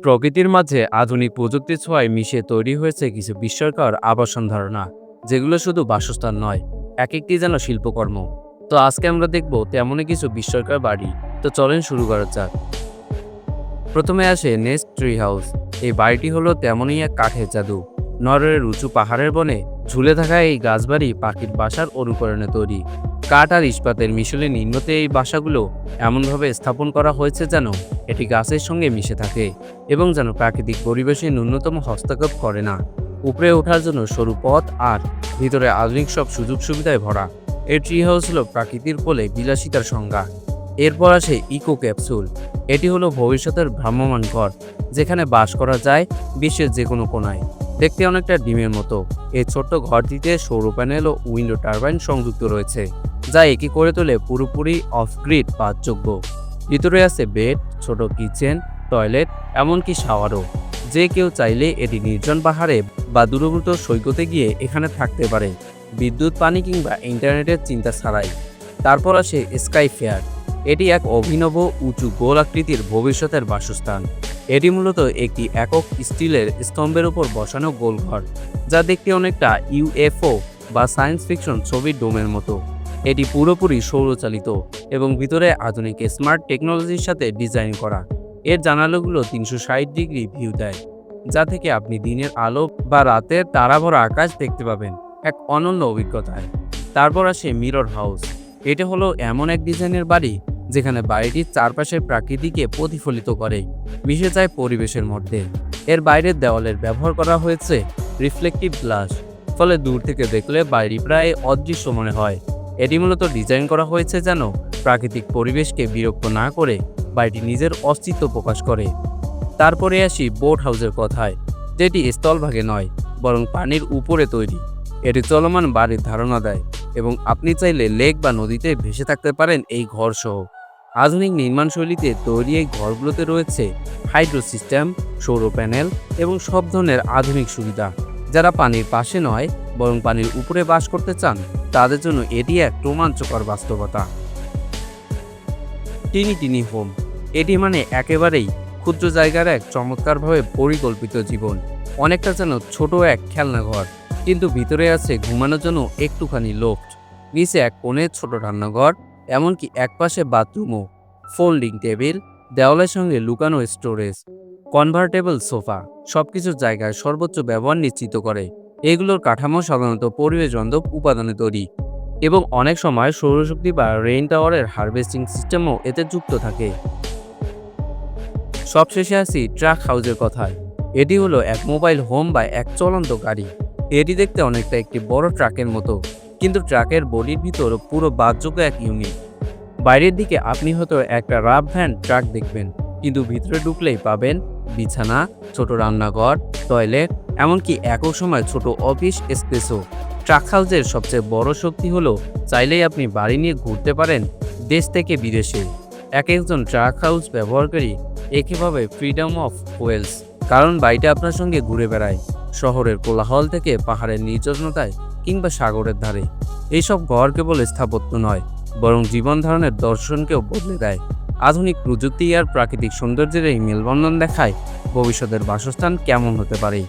প্রকৃতির মাঝে আধুনিক প্রযুক্তির ছোঁয়ায় মিশে তৈরি হয়েছে কিছু বিস্ময়কর আবাসন ধারণা, যেগুলো শুধু বাসস্থান নয়, এক একটি যেন শিল্পকর্ম। তো আজকে আমরা দেখব তেমনই কিছু বিস্ময়কর বাড়ি। তো চলেন শুরু করা যাক। প্রথমে আসে নেস্ট ট্রি হাউস। এই বাড়িটি হলো তেমনই এক কাঠের জাদু। নরওয়ের উঁচু পাহাড়ের বনে ঝুলে থাকা এই গাছবাড়ি পাখির বাসার অনুকরণে তৈরি। কাঠ আর ইস্পাতের মিশেলে নির্মিত এই বাসাগুলো এমনভাবে স্থাপন করা হয়েছে যেন এটি গাছের সঙ্গে মিশে থাকে এবং যেন প্রাকৃতিক পরিবেশে ন্যূনতম হস্তক্ষেপ করে না। উপরে ওঠার জন্য সরু পথ আর ভিতরে আধুনিক সব সুযোগ সুবিধায় ভরা। এই ট্রি হাউস হলো প্রাকৃতির কোলে বিলাসিতার সংজ্ঞা। এরপর আসে ইকো ক্যাপসুল। এটি হলো ভবিষ্যতের ভ্রাম্যমাণ ঘর, যেখানে বাস করা যায় বিশ্বের যে কোনো কোনায়। দেখতে অনেকটা ডিমের মতো। এই ছোট্ট ঘরটিতে সৌর প্যানেল ও উইন্ডো টারবাইন সংযুক্ত রয়েছে, যা একে করে তোলে পুরোপুরি অফ গ্রিড বাসযোগ্য। ভিতরে আছে বেড, ছোট কিচেন, টয়লেট, এমনকি শাওয়ারও। যে কেউ চাইলে এটি নির্জন পাহাড়ে বা দূরবর্তী সৈকতে গিয়ে এখানে থাকতে পারে, বিদ্যুৎ, পানি কিংবা ইন্টারনেটের চিন্তা ছাড়াই। তারপর আসে স্কাই ফেয়ার। এটি এক অভিনব উঁচু গোল আকৃতির ভবিষ্যতের বাসস্থান। এটি মূলত একটি একক স্টিলের স্তম্ভের উপর বসানো গোলঘর, যা দেখতে অনেকটা ইউএফও বা সায়েন্স ফিকশন ছবির ডোমের মতো। এটি পুরোপুরি সৌরচালিত এবং ভিতরে আধুনিক স্মার্ট টেকনোলজির সাথে ডিজাইন করা। এর জানালাগুলো 360 ডিগ্রি ভিউ দেয়, যা থেকে আপনি দিনের আলো বা রাতের তারাভরা আকাশ দেখতে পাবেন এক অনন্য অভিজ্ঞতায়। তারপর আসে মিরর হাউস। এটা হলো এমন এক ডিজাইনের বাড়ি যেখানে বাড়িটির চারপাশের প্রকৃতিকে প্রতিফলিত করে, মিশে যায় পরিবেশের মধ্যে। এর বাইরের দেওয়ালের ব্যবহার করা হয়েছে রিফ্লেকটিভ গ্লাস, ফলে দূর থেকে দেখলে বাড়ি প্রায় অদৃশ্য মনে হয়। এটি মূলত ডিজাইন করা হয়েছে যেন প্রাকৃতিক পরিবেশকে বিরক্ত না করে বাড়িটি নিজের অস্তিত্ব প্রকাশ করে। তারপরে আসি বোট হাউসের কথায়, যেটি স্থলভাগে নয় বরং পানির উপরে তৈরি। এটি চলমান বাড়ির ধারণা দেয় এবং আপনি চাইলে লেক বা নদীতে ভেসে থাকতে পারেন এই ঘরসহ। আধুনিক নির্মাণশৈলীতে তৈরি এই ঘরগুলোতে রয়েছে হাইড্রো সিস্টেম, সৌর প্যানেল এবং সব ধরনের আধুনিক সুবিধা। যারা পানির পাশে নয় বরং পানির উপরে বাস করতে চান, তাদের জন্য এটি এক রোমাঞ্চকর বাস্তবতা। টিনি টিনি হোম। এটি মানে একেবারেই ক্ষুদ্র জায়গার এক চমৎকারভাবে পরিকল্পিত জীবন। অনেকটা যেন ছোট এক খেলনা ঘর, কিন্তু ভিতরে আছে ঘুমানোর জন্য একটুখানি লোফট, নিচে এক কোণে ছোট রান্নাঘর, এমনকি একপাশে বাথরুমও। ফোল্ডিং টেবিল, দেওয়ালের সঙ্গে লুকানো স্টোরেজ, কনভার্টেবল সোফা, সবকিছু জায়গায় সর্বোচ্চ ব্যবহার নিশ্চিত করে। এগুলোর কাঠামো সাধারণত পরিবেশ বান্ধব উপাদানে তৈরি এবং অনেক সময় সৌরশক্তি বা রেইন টাওয়ারের হারভেস্টিং সিস্টেমও এতে যুক্ত থাকে। সবশেষে আসি ট্রাক হাউসের কথায়। এটি হলো এক মোবাইল হোম বা এক চলন্ত গাড়ি। এটি দেখতে অনেকটা একটি বড় ট্রাকের মতো, কিন্তু ট্রাকের বডির ভিতর পুরো বাসযোগ্য এক ইউনিট। বাইরের দিকে আপনি হয়তো একটা রাফ ভ্যান ট্রাক দেখবেন, কিন্তু ভিতরে ঢুকলেই পাবেন বিছানা, ছোট রান্নাঘর, টয়লেট, এমনকি একক সময় ছোট অফিস স্পেসও। ট্রাক হাউসের সবচেয়ে বড় শক্তি হলো চাইলেই আপনি বাড়ি নিয়ে ঘুরতে পারেন দেশ থেকে বিদেশে। এক একজন ট্রাক হাউস ব্যবহারকারী একে ভাবে ফ্রিডম অফ ওয়েলস, কারণ বাড়িটা আপনার সঙ্গে ঘুরে বেড়ায় শহরের কোলাহল থেকে পাহাড়ের নির্জনতায় কিংবা সাগরের ধারে। এইসব ঘর কেবল স্থাপত্য নয়, বরং জীবন ধারণের দর্শনকেও বদলে দেয়। আধুনিক প্রযুক্তি আর প্রাকৃতিক সৌন্দর্যের এই মেলবন্ধন দেখায় ভবিষ্যতের বাসস্থান কেমন হতে পারে।